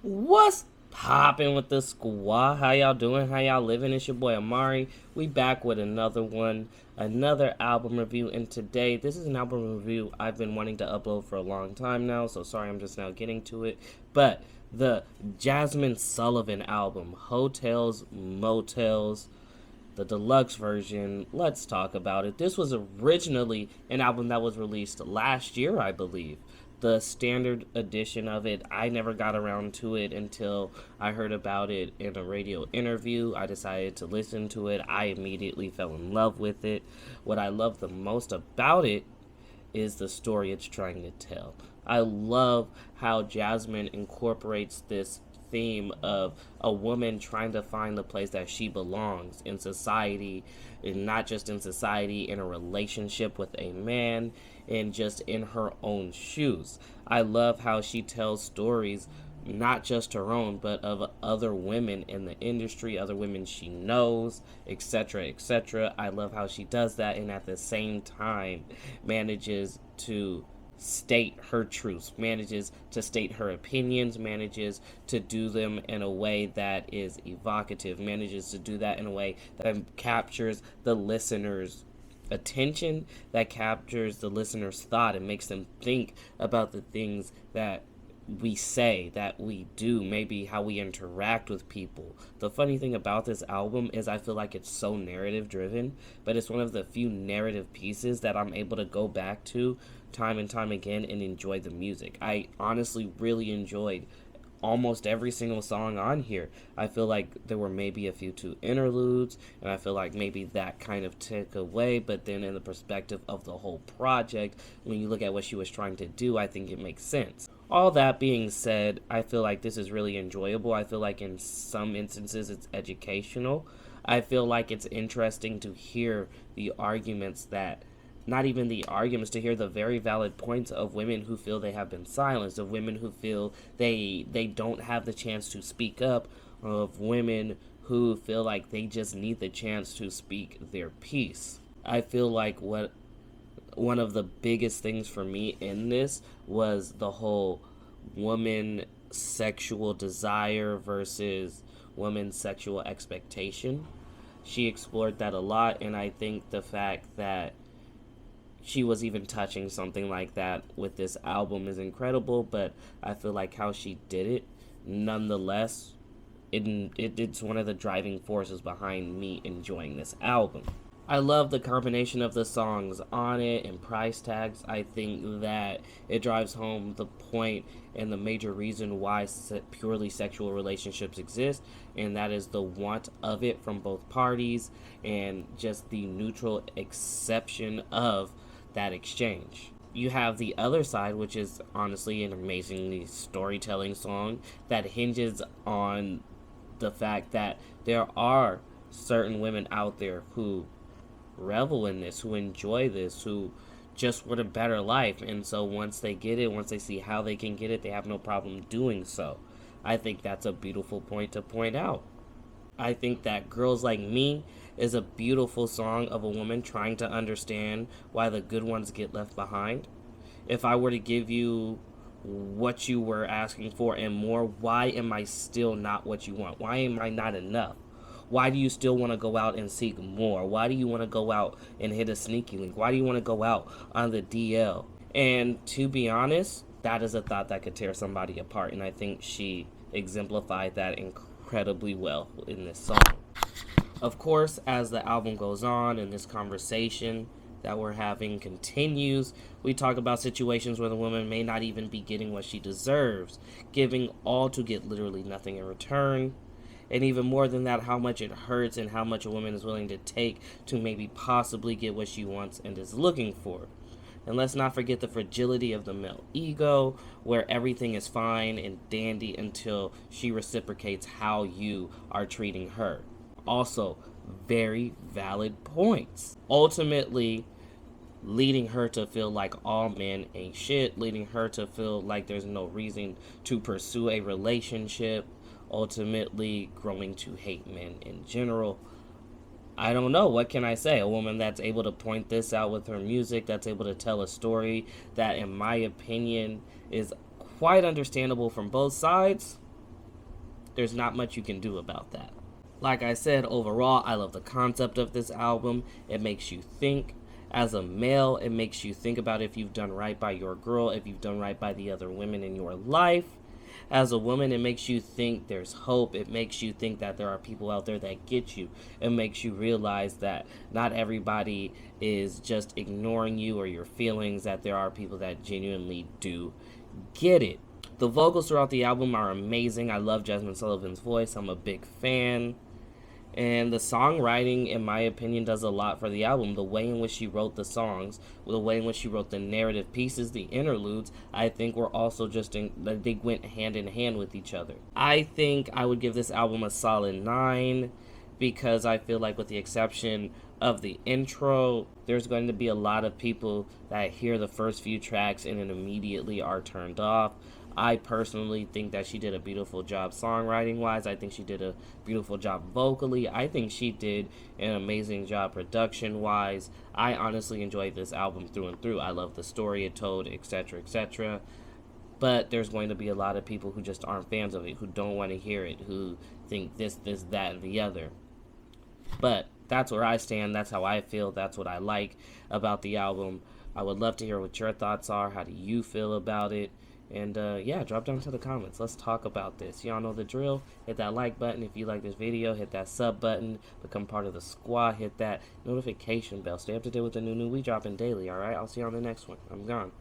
What's poppin' with the SQUA? How y'all doing? How y'all living? It's your boy Amauri. We back with another one, another album review. And today, this is an album review I've been wanting to upload for a long time now. So sorry, I'm just now getting to it. But the Jazmine Sullivan album, Hotels, Motels, the deluxe version. Let's talk about it. This was originally an album that was released last year, I believe. The standard edition of it, I never got around to it until I heard about it in a radio interview. I decided to listen to it. I immediately fell in love with it. What I love the most about it is the story it's trying to tell. I love how Jazmine incorporates this theme of a woman trying to find the place that she belongs in society, and not just in society, in a relationship with a man, and just in her own shoes. I love how she tells stories, not just her own, but of other women in the industry, other women she knows, etc., etc. I love how she does that, and at the same time manages to state her truths, manages to state her opinions, manages to do them in a way that is evocative, manages to do that in a way that captures the listener's attention, that captures the listener's thought and makes them think about the things that we say, that we do, maybe how we interact with people. The funny thing about this album is I feel like it's so narrative driven, but it's one of the few narrative pieces that I'm able to go back to time and time again and enjoy the music. I honestly really enjoyed almost every single song on here. I feel like there were maybe a few two interludes, and I feel like maybe that kind of took away, but then in the perspective of the whole project, when you look at what she was trying to do, I think it makes sense. All that being said, I feel like this is really enjoyable. I feel like in some instances it's educational. I feel like it's interesting to hear the arguments that, not even the arguments, to hear the very valid points of women who feel they have been silenced, of women who feel they don't have the chance to speak up, of women who feel like they just need the chance to speak their piece. I feel like what one of the biggest things for me in this was the whole woman sexual desire versus woman sexual expectation. She explored that a lot, and I think the fact that she was even touching something like that with this album is incredible, but I feel like how she did it, nonetheless, it's one of the driving forces behind me enjoying this album. I love the combination of the songs on it and price tags. I think that it drives home the point and the major reason why purely sexual relationships exist, and that is the want of it from both parties and just the neutral exception of that exchange. You have the other side, which is honestly an amazingly storytelling song that hinges on the fact that there are certain women out there who revel in this, who enjoy this, who just want a better life. And so once they get it, once they see how they can get it, they have no problem doing so. I think that's a beautiful point to point out. I think that Girls Like Me is a beautiful song of a woman trying to understand why the good ones get left behind. If I were to give you what you were asking for and more, why am I still not what you want? Why am I not enough? Why do you still want to go out and seek more? Why do you want to go out and hit a sneaky link? Why do you want to go out on the DL? And to be honest, that is a thought that could tear somebody apart, and I think she exemplified that incredibly well in this song. Of course, as the album goes on and this conversation that we're having continues, we talk about situations where the woman may not even be getting what she deserves, giving all to get literally nothing in return. And even more than that, how much it hurts and how much a woman is willing to take to maybe possibly get what she wants and is looking for. And let's not forget the fragility of the male ego, where everything is fine and dandy until she reciprocates how you are treating her. Also, very valid points. Ultimately, leading her to feel like all men ain't shit, leading her to feel like there's no reason to pursue a relationship, ultimately growing to hate men in general. I don't know, what can I say? A woman that's able to point this out with her music, that's able to tell a story that, in my opinion, is quite understandable from both sides. there's not much you can do about that. Like I said, overall, I love the concept of this album. It makes you think. As a male, it makes you think about if you've done right by your girl, if you've done right by the other women in your life. As a woman, it makes you think there's hope. It makes you think that there are people out there that get you. It makes you realize that not everybody is just ignoring you or your feelings, that there are people that genuinely do get it. The vocals throughout the album are amazing. I love Jazmine Sullivan's voice. I'm a big fan. And the songwriting, in my opinion, does a lot for the album. The way in which she wrote the songs, the way in which she wrote the narrative pieces, the interludes, I think were also they went hand in hand with each other. I think I would give this album a solid 9 because I feel like with the exception of the intro, there's going to be a lot of people that hear the first few tracks and then immediately are turned off. I personally think that she did a beautiful job songwriting-wise. I think she did a beautiful job vocally. I think she did an amazing job production-wise. I honestly enjoyed this album through and through. I love the story it told, etc., etc. But there's going to be a lot of people who just aren't fans of it, who don't want to hear it, who think this, that, and the other. But that's where I stand. That's how I feel. That's what I like about the album. I would love to hear what your thoughts are. How do you feel about it? And yeah, drop down to the comments. Let's talk about this. Y'all know the drill. Hit that like button if you like this video. Hit that sub button. Become part of the SQUA. Hit that notification bell. Stay up to date with the new we dropping daily, alright? I'll see you on the next one. I'm gone.